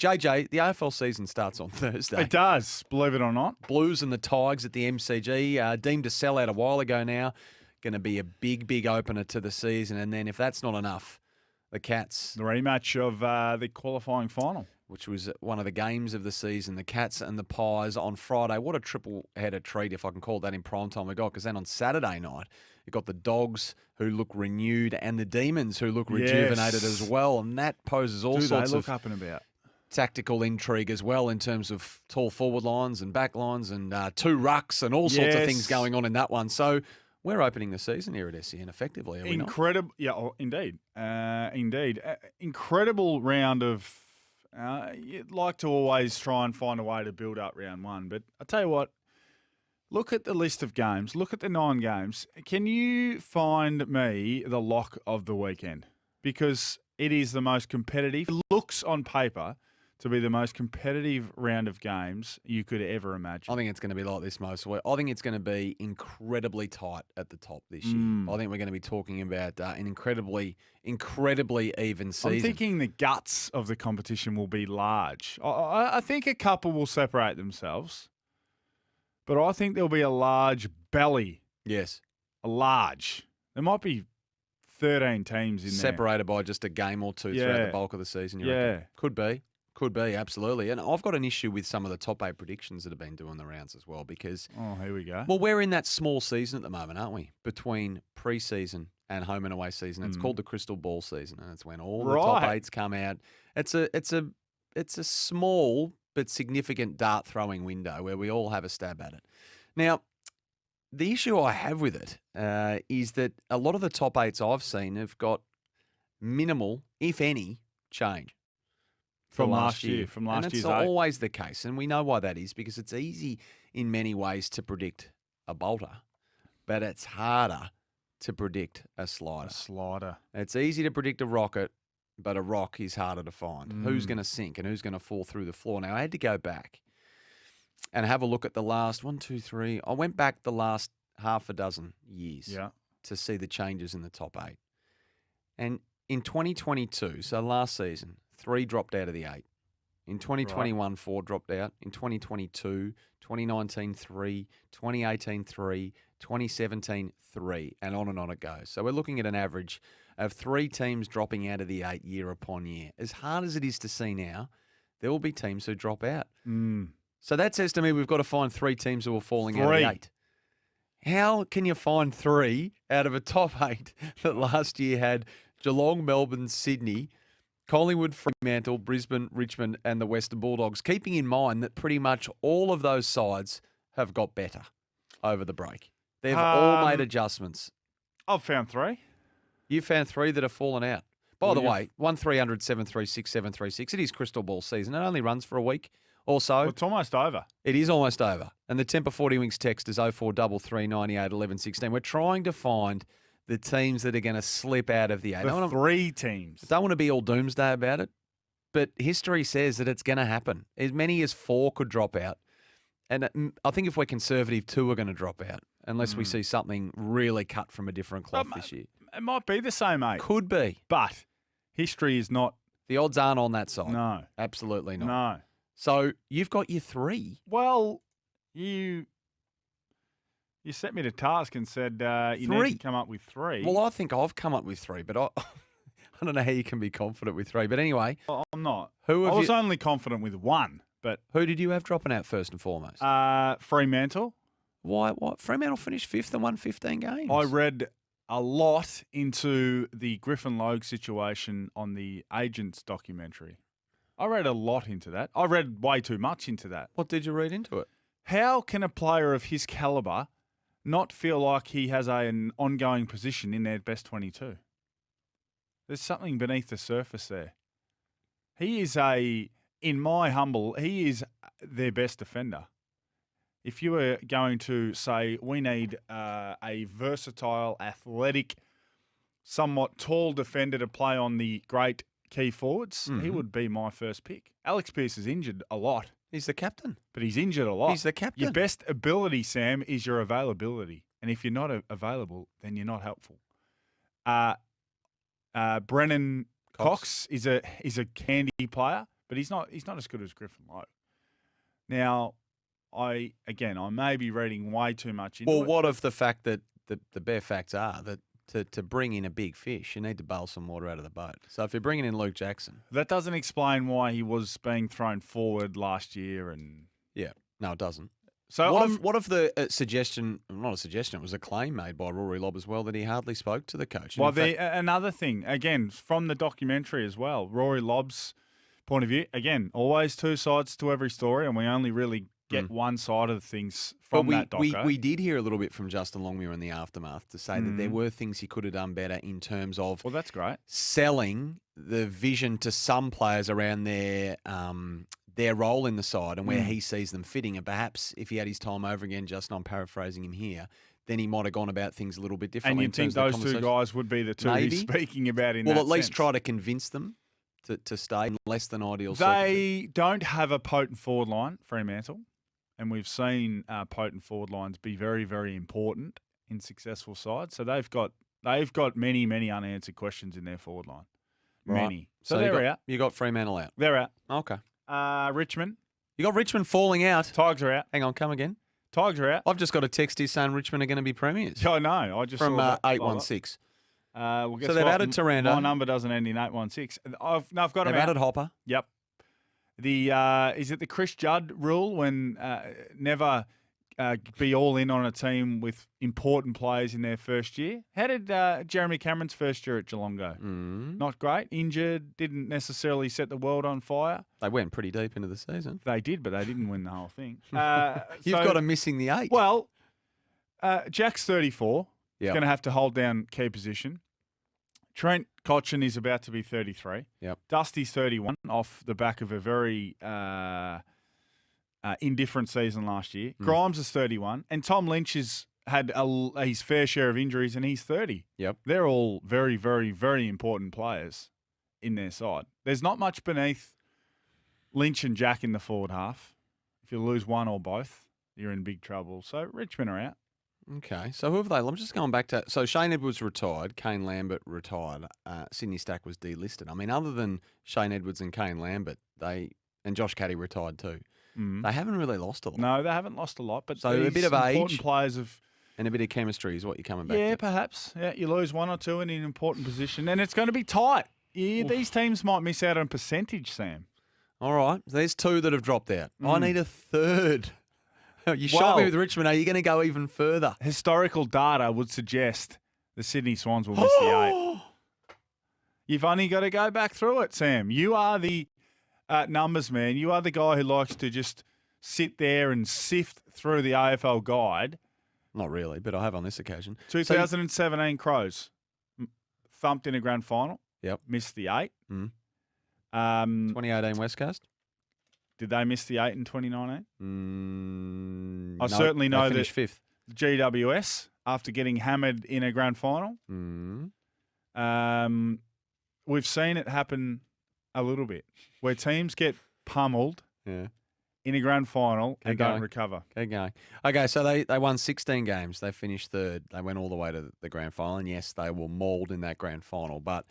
JJ, the AFL season starts on Thursday. It does, believe it or not. Blues and the Tigers at the MCG, deemed to sell out a while ago now. Going to be a big, big opener to the season. And then if that's not enough, the Cats, The rematch of the qualifying final. which was one of the games of the season, the Cats and the Pies on Friday. What a triple-header treat, if I can call it that, in prime time we got. Because then on Saturday night, you got the Dogs who look renewed and the Demons who look rejuvenated as well. And that poses all sorts they look of up and about. tactical intrigue as well in terms of tall forward lines and back lines and two rucks and all sorts of things going on in that one. So we're opening the season here at SEN effectively, are we not? Incredible. Yeah, indeed. Indeed. Incredible round of... you'd like to always try and find a way to build up round one. But I tell you what, look at the list of games. Look at the 9 games. Can you find me the lock of the weekend? Because it is the most competitive. It looks on paper to be the most competitive round of games you could ever imagine. I think it's going to be like this most week. I think it's going to be incredibly tight at the top this year. I think we're going to be talking about an incredibly even season. I'm thinking the guts of the competition will be large. I think a couple will separate themselves, but I think there'll be a large belly. Yes. A large. There might be 13 teams in there. Separated by just a game or two throughout the bulk of the season, you reckon? Could be. Could be, absolutely. And I've got an issue with some of the top 8 predictions that have been doing the rounds as well because... Oh, here we go. Well, we're in that small season at the moment, aren't we? Between pre-season and home and away season. It's called the crystal ball season, and it's when all the top 8s come out. It's a small but significant dart throwing window where we all have a stab at it. Now, the issue I have with it is that a lot of the top 8s I've seen have got minimal, if any, change. From last year. And it's always the case. And we know why that is because it's easy in many ways to predict a bolter, but it's harder to predict a slider. It's easy to predict a rocket, but a rock is harder to find. Who's going to sink and who's going to fall through the floor? Now, I had to go back and have a look at the last 1, 2, 3. I went back the last half a dozen years to see the changes in the top 8. And in 2022, so last season, 3 dropped out of the 8. In 2021, 4 dropped out. In 2022, 2019, 3, 2018, 3, 2017, 3, and on it goes. So we're looking at an average of 3 teams dropping out of the 8 year upon year. As hard as it is to see now, there will be teams who drop out. So that says to me we've got to find 3 teams who are falling out of the 8. How can you find 3 out of a top 8 that last year had Geelong, Melbourne, Sydney, Collingwood, Fremantle, Brisbane, Richmond, and the Western Bulldogs, keeping in mind that pretty much all of those sides have got better over the break. They've all made adjustments. I've found 3. You found 3 that have fallen out. By the way, 1300 736 736. It is crystal ball season. It only runs for a week or so. Well, it's almost over. It is almost over. And the Temper 40 Wings text is 0433 98 11 16. We're trying to find the teams that are going to slip out of the 8. The 3 teams. I don't want to be all doomsday about it, but history says that it's going to happen. As many as 4 could drop out. And I think if we're conservative, 2 are going to drop out, unless we see something really cut from a different cloth this year. It might be the same 8. Could be. But history is not... The odds aren't on that side. No. Absolutely not. No. So you've got your 3. Well, you set me to task and said you 3. need to come up with 3. Well, I think I've come up with 3, but I don't know how you can be confident with 3. But anyway. Well, I'm not. I was only confident with 1. But who did you have dropping out first and foremost? Fremantle. Why? What? Fremantle finished 5th and won 15 games. I read a lot into the Griffin Logue situation on the Agents documentary. I read a lot into that. I read way too much into that. What did you read into it? How can a player of his calibre not feel like he has an ongoing position in their best 22? There's something beneath the surface there. He is he is their best defender. If you were going to say we need a versatile, athletic, somewhat tall defender to play on the great key forwards, he would be my first pick. Alex Pearce is injured a lot. He's the captain. But he's injured a lot. He's the captain. Your best ability, Sam, is your availability. And if you're not available, then you're not helpful. Brennan Cox is a candy player, but he's not as good as Griffin Logue. Now, I may be reading way too much into it. Well, what of the fact that the bare facts are that to bring in a big fish, you need to bail some water out of the boat. So if you're bringing in Luke Jackson, that doesn't explain why he was being thrown forward last year. And no, it doesn't. So what of the suggestion? Not a suggestion. It was a claim made by Rory Lobb as well that he hardly spoke to the coach. Well, another thing again from the documentary as well. Rory Lobb's point of view again. Always two sides to every story, and we only really get one side of things from that doco. We did hear a little bit from Justin Longmuir in the aftermath to say that there were things he could have done better in terms of that's great. Selling the vision to some players around their role in the side and where he sees them fitting. And perhaps if he had his time over again, Justin, I'm paraphrasing him here, then he might have gone about things a little bit differently. And you think those two guys would be the two he's speaking about in that sense? Well, at least try to convince them to stay in less than ideal They don't have a potent forward line, Fremantle. And we've seen potent forward lines be very, very important in successful sides. So they've got many, many unanswered questions in their forward line. Right. Many. So they're out. You got Fremantle out. They're out. Okay. Richmond. You got Richmond falling out. Tigers are out. Hang on, come again. Tigers are out. I've just got a text here saying Richmond are going to be premiers. Yeah, I know. I just from saw 816. Well, so they've added Taranto. My number doesn't end in 816. I've got them They've added Hopper. Yep. Is it the Chris Judd rule when never be all in on a team with important players in their first year? How did Jeremy Cameron's first year at Geelong go? Not great. Injured. Didn't necessarily set the world on fire. They went pretty deep into the season. They did, but they didn't win the whole thing. You've got them missing the 8. Well, Jack's 34. He's Yep. going to have to hold down key position. Trent Cotchin is about to be 33. Yep. Dusty's 31 off the back of a very indifferent season last year. Grimes is 31. And Tom Lynch has had his fair share of injuries and he's 30. Yep. They're all very, very, very important players in their side. There's not much beneath Lynch and Jack in the forward half. If you lose one or both, you're in big trouble. So Richmond are out. Okay, so who have they? I'm just going back to... So Shane Edwards retired, Kane Lambert retired, Sydney Stack was delisted. I mean, other than Shane Edwards and Kane Lambert, and Josh Caddy retired too, they haven't really lost a lot. No, they haven't lost a lot, but so a bit of age players have... And a bit of chemistry is what you're coming back to. Yeah, perhaps. Yeah, you lose one or two in an important position, and it's going to be tight. Yeah, these teams might miss out on percentage, Sam. All right, there's 2 that have dropped out. I need a third. You shot me with Richmond. Are you going to go even further? Historical data would suggest the Sydney Swans will miss the 8. You've only got to go back through it, Sam. You are the numbers man. You are the guy who likes to just sit there and sift through the AFL guide. Not really, but I have on this occasion. 2017 Crows thumped in a grand final. Yep. Missed the 8. 2018 West Coast. Did they miss the 8 in 2019? I No, certainly know they that finished 5th. GWS, after getting hammered in a grand final, we've seen it happen a little bit, where teams get pummeled in a grand final and don't recover. Keep going. Okay, so they won 16 games. They finished 3rd. They went all the way to the grand final, and yes, they were mauled in that grand final. But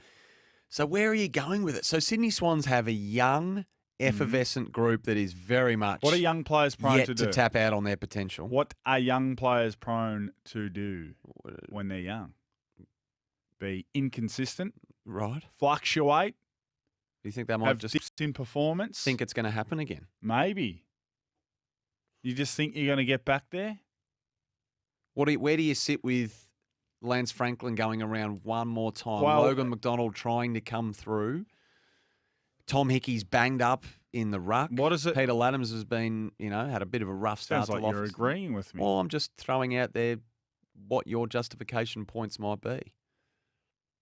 so where are you going with it? So Sydney Swans have a young, effervescent group that is very much what are young players prone yet to do? To tap out on their potential. What are young players prone to do when they're young? Be inconsistent, right? Fluctuate. Do you think they might have just dips in performance? think it's going to happen again? Maybe. You just think you're going to get back there? Where do you sit with Lance Franklin going around one more time? Well, Logan McDonald trying to come through. Tom Hickey's banged up in the ruck. What is it? Peter Laddams has been, had a bit of a rough start. Sounds like you're agreeing with me. Well, I'm just throwing out there what your justification points might be.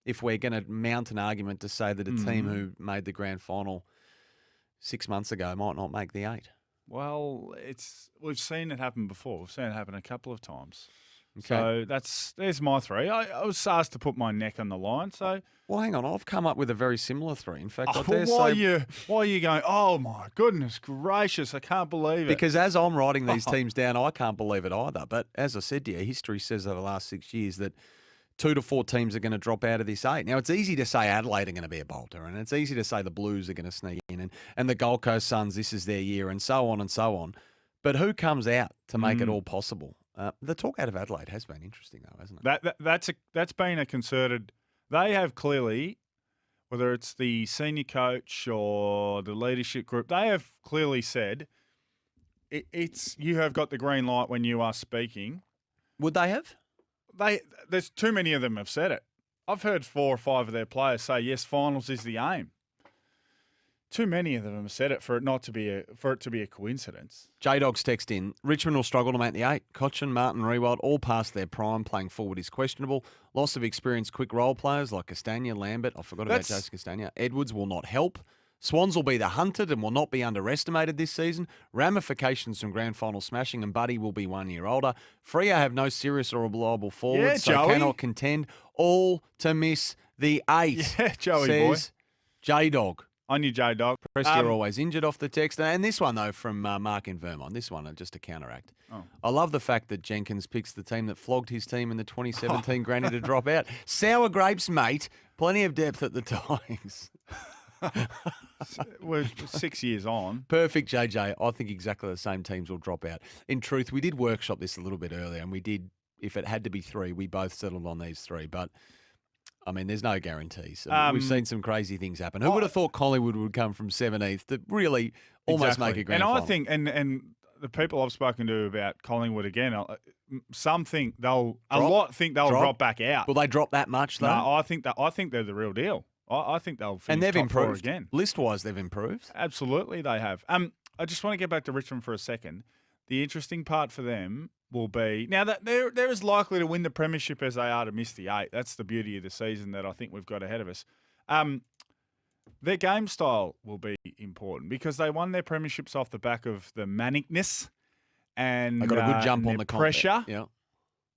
If we're going to mount an argument to say that a team who made the grand final 6 months ago might not make the 8. Well, we've seen it happen before. We've seen it happen a couple of times. Okay. So there's my 3. I was asked to put my neck on the line. So well, hang on. I've come up with a very similar 3. In fact, I dare why say, are you going? Oh my goodness gracious! I can't believe it. Because as I'm writing these teams down, I can't believe it either. But as I said to you, history says over the last 6 years that 2 to 4 teams are going to drop out of this 8. Now, it's easy to say Adelaide are going to be a bolter, and it's easy to say the Blues are going to sneak in, and the Gold Coast Suns, this is their year, and so on and so on. But who comes out to make it all possible? The talk out of Adelaide has been interesting, though, hasn't it? That's been a concerted. They have clearly, whether it's the senior coach or the leadership group, they have clearly said it's you have got the green light when you are speaking. Would they have? There's too many of them have said it. I've heard 4 or 5 of their players say yes, finals is the aim. Too many of them have said it for it to be a coincidence. J-Dog's text in. Richmond will struggle to make the 8. Cochin, Martin, Rewald, all past their prime. Playing forward is questionable. Loss of experienced quick role players like Castagna, Lambert. I forgot about Jose Castagna. Edwards will not help. Swans will be the hunted and will not be underestimated this season. Ramifications from grand final smashing, and Buddy will be 1 year older. Freo have no serious or reliable forwards, so Joey. cannot contend. All to miss the 8. Yeah, Joey says boy. J-Dog. On your J-Dog. Prestia always injured off the text. And this one, though, from Mark in Vermont. This one, just to counteract. Oh. I love the fact that Jenkins picks the team that flogged his team in the 2017 granny to drop out. Sour grapes, mate. Plenty of depth at the Tigers. We're 6 years on. Perfect, JJ. I think exactly the same teams will drop out. In truth, we did workshop this a little bit earlier, and we did, if it had to be 3, we both settled on these 3. But I mean, there's no guarantees. We've seen some crazy things happen. Who would have thought Collingwood would come from 17th to really almost make a grand final? And I think, and the people I've spoken to about Collingwood again, some think a lot think they'll drop back out. Will they drop that much though? No, I think they're the real deal. I think they'll finish and they've top improved 4 again. List-wise, they've improved. Absolutely, they have. I just want to get back to Richmond for a second. The interesting part for them will be now that they're as likely to win the premiership as they are to miss the 8. That's the beauty of the season that I think we've got ahead of us. Their game style will be important because they won their premierships off the back of the manicness and they got a good jump on the pressure. Yeah,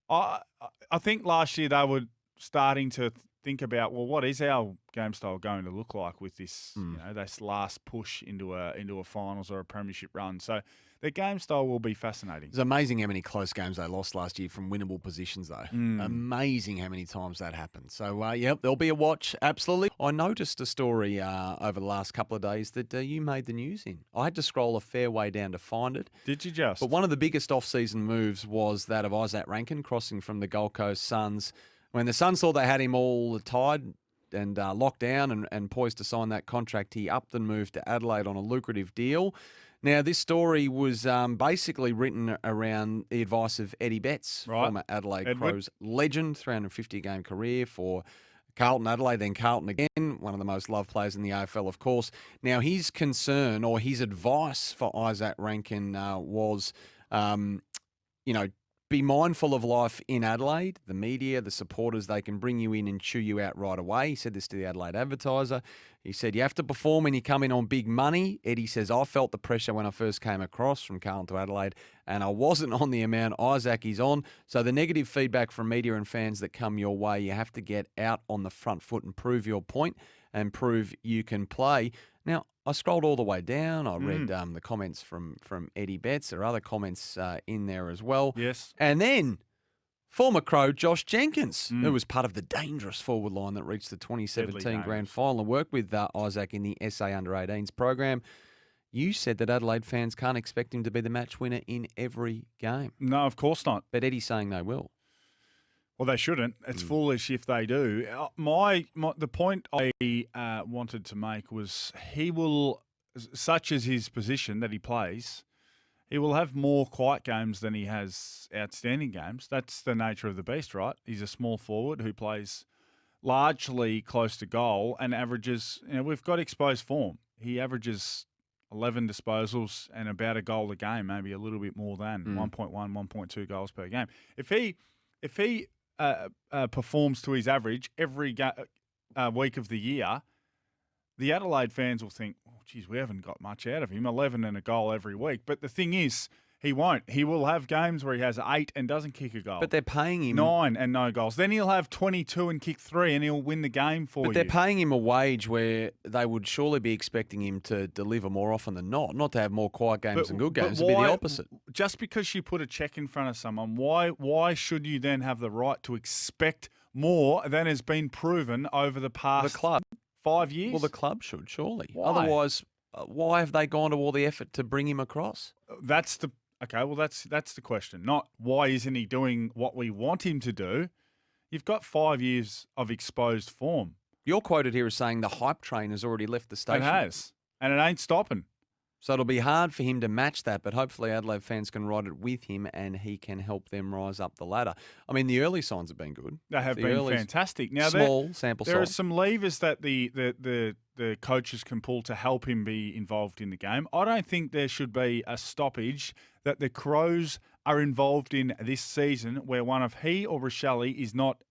I think last year they were starting to think about, well, what is our game style going to look like with this, this last push into a finals or a premiership run? So their game style will be fascinating. It's amazing how many close games they lost last year from winnable positions, though. Amazing how many times that happened. So, there'll be a watch, absolutely. I noticed a story over the last couple of days that you made the news in. I had to scroll a fair way down to find it. Did you just? But one of the biggest off-season moves was that of Isaac Rankin crossing from the Gold Coast Suns. When the Suns thought they had him all tied and locked down and poised to sign that contract, he upped and moved to Adelaide on a lucrative deal. Now, this story was basically written around the advice of Eddie Betts, former Adelaide Crows legend, 350-game career for Carlton, Adelaide, then Carlton again, one of the most loved players in the AFL, of course. Now, his concern or his advice for Isaac Rankin was, be mindful of life in Adelaide, the media, the supporters, they can bring you in and chew you out right away. He said this to the Adelaide Advertiser. He said, you have to perform when you come in on big money. Eddie says, I felt the pressure when I first came across from Carlton to Adelaide, and I wasn't on the amount Isaac is on. So the negative feedback from media and fans that come your way, you have to get out on the front foot and prove your point and prove you can play. Now, I scrolled all the way down. I read the comments from Eddie Betts. There are other comments in there as well. Yes. And then former Crow Josh Jenkins, who was part of the dangerous forward line that reached the 2017 grand final and worked with Isaac in the SA Under-18s program. You said that Adelaide fans can't expect him to be the match winner in every game. No, of course not. But Eddie's saying they will. Well, they shouldn't. It's foolish if they do. The point I wanted to make was he will, such as his position that he plays, he will have more quiet games than he has outstanding games. That's the nature of the beast, right? He's a small forward who plays largely close to goal and averages, we've got exposed form. He averages 11 disposals and about a goal a game, maybe a little bit more than 1.1, 1.2 goals per game. If he performs to his average every week of the year, the Adelaide fans will think, oh, geez, we haven't got much out of him, 11 and a goal every week. But the thing is, he won't. He will have games where he has 8 and doesn't kick a goal. But they're paying him 9 and no goals. Then he'll have 22 and kick 3 and he'll win the game for you. But they're paying him a wage where they would surely be expecting him to deliver more often than not to have more quiet games and good games. It'd be the opposite. Just because you put a check in front of someone, why should you then have the right to expect more than has been proven over the past The club. 5 years. Well, the club should, surely. Why? Otherwise, why have they gone to all the effort to bring him across? That's the question. Not why isn't he doing what we want him to do? You've got 5 years of exposed form. You're quoted here as saying the hype train has already left the station. It has, and it ain't stopping. So it'll be hard for him to match that, but hopefully Adelaide fans can ride it with him and he can help them rise up the ladder. I mean, the early signs have been good. They have been fantastic. Now, small sample size. There are some levers that the coaches can pull to help him be involved in the game. I don't think there should be a stoppage that the Crows are involved in this season where one of he or Rochelle is not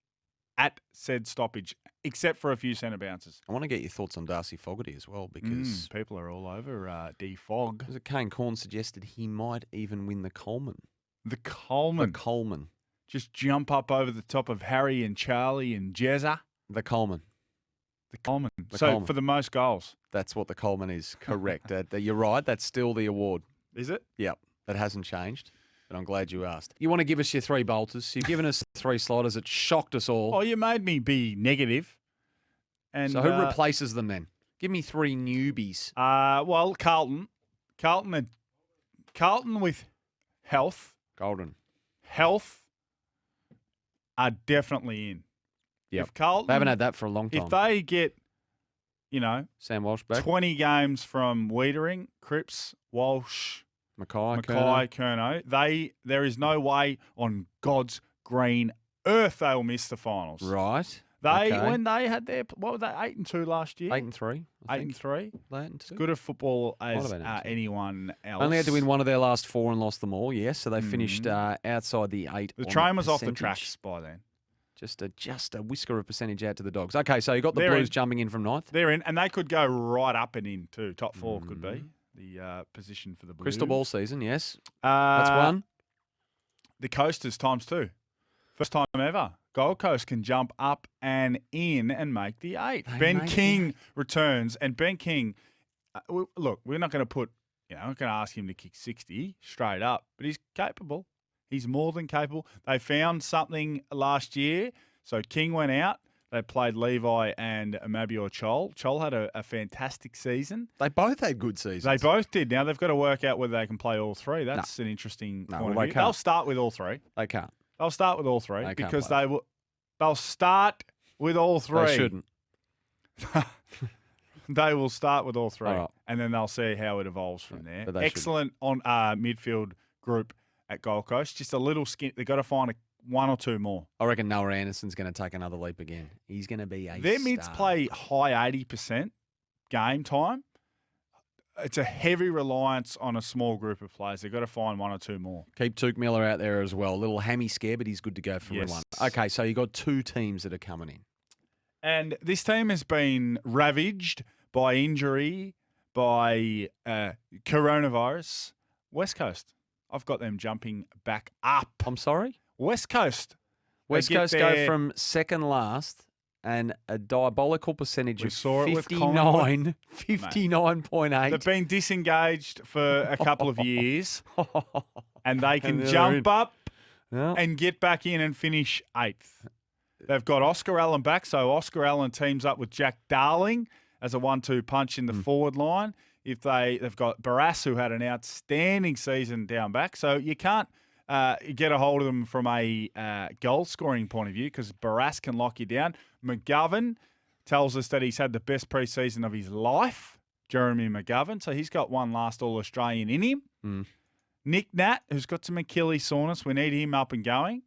at said stoppage, except for a few centre bounces. I want to get your thoughts on Darcy Fogarty as well, because people are all over D-Fog. Kane Corn suggested he might even win the Coleman. The Coleman? The Coleman. Just jump up over the top of Harry and Charlie and Jezza? The Coleman. The Coleman. Coleman. For the most goals? That's what the Coleman is, correct. You're right, that's still the award. Is it? Yep, that hasn't changed. But I'm glad you asked. You want to give us your 3 bolters. You've given us 3 sliders. It shocked us all. Oh, you made me be negative. And so who replaces them then? Give me 3 newbies. Well, Carlton. Carlton with health. Golden. Health are definitely in. Yep. If Carlton, they haven't had that for a long time. If they get, Sam Walsh back. 20 games from Wiedering, Cripps, Walsh, Mackay, Curnow, there is no way on God's green earth they will miss the finals. Right. When they had their, what were they, 8-2 last year? 8-3. 8-3. 8-2. Good at football as anyone else. Only had to win one of their last 4 and lost them all. Yes, so they finished outside the 8. The train was off the tracks by then. Just a whisker of percentage out to the Dogs. Okay, so you got the Blues jumping in from 9th. They're in, and they could go right up and in too. Top 4 could be the position for the Blues. Crystal ball season, yes. That's 1. The Coasters times 2. First time ever. Gold Coast can jump up and in and make the 8. Ben King returns, and Ben King, look, we're not going to put, we're not going to ask him to kick 60 straight up, but he's capable. He's more than capable. They found something last year, so King went out. They played Levi and Mabior Chol. Chol had a fantastic season. They both had good seasons. They both did. Now they've got to work out whether they can play all 3. That's an interesting point of view. They'll start with all 3. They can't. They'll start with all 3 because they'll start with all 3. They shouldn't. They will start with all 3, right. And then they'll see how it evolves from there. Excellent on midfield group at Gold Coast. Just a little skin. They've got to find 1 or 2 more. I reckon Noah Anderson's going to take another leap again. He's going to be a Their star. mids play high 80% game time. It's a heavy reliance on a small group of players. They've got to find 1 or 2 more. Keep Tuke Miller out there as well. A little hammy scare, but he's good to go for everyone. Okay, so you got 2 teams that are coming in. And this team has been ravaged by injury, by coronavirus. West Coast. I've got them jumping back up. I'm sorry? West Coast. West Coast go from second last and a diabolical percentage of 59.8. They've been disengaged for a couple of years, and they can jump up and get back in and finish 8th. They've got Oscar Allen back, so Oscar Allen teams up with Jack Darling as a 1-2 punch in the forward line. They've got Barras, who had an outstanding season down back, so you can't get a hold of them from a goal-scoring point of view because Barras can lock you down. McGovern tells us that he's had the best preseason of his life, Jeremy McGovern, so he's got one last All-Australian in him. Nick Nat, who's got some Achilles soreness. We need him up and going.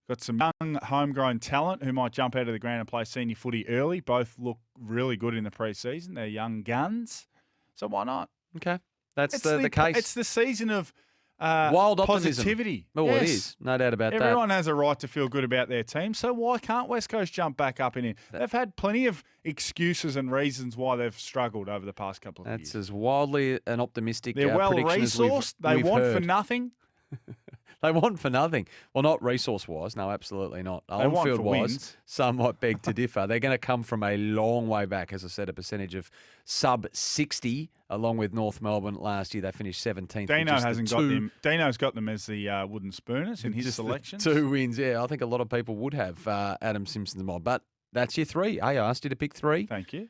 Got some young homegrown talent who might jump out of the ground and play senior footy early. Both look really good in the preseason. They're young guns. So why not? Okay. That's the case. It's the season of wild positivity. Optimism. Well, it is. No doubt about that. Everyone has a right to feel good about their team. So why can't West Coast jump back up and in? They've had plenty of excuses and reasons why they've struggled over the past couple of years. That's as wildly an optimistic They're well-resourced. They want for nothing. They want for nothing. Well, not resource-wise. No, absolutely not. They want for On-field-wise, wins. some might beg to differ. They're going to come from a long way back, as I said, a percentage of sub-60, along with North Melbourne last year. They finished 17th. Dino hasn't got them. Dino's got them as the wooden spooners in his just the selections. 2 wins, yeah. I think a lot of people would have Adam Simpson's mob. But that's your 3. I asked you to pick 3. Thank you.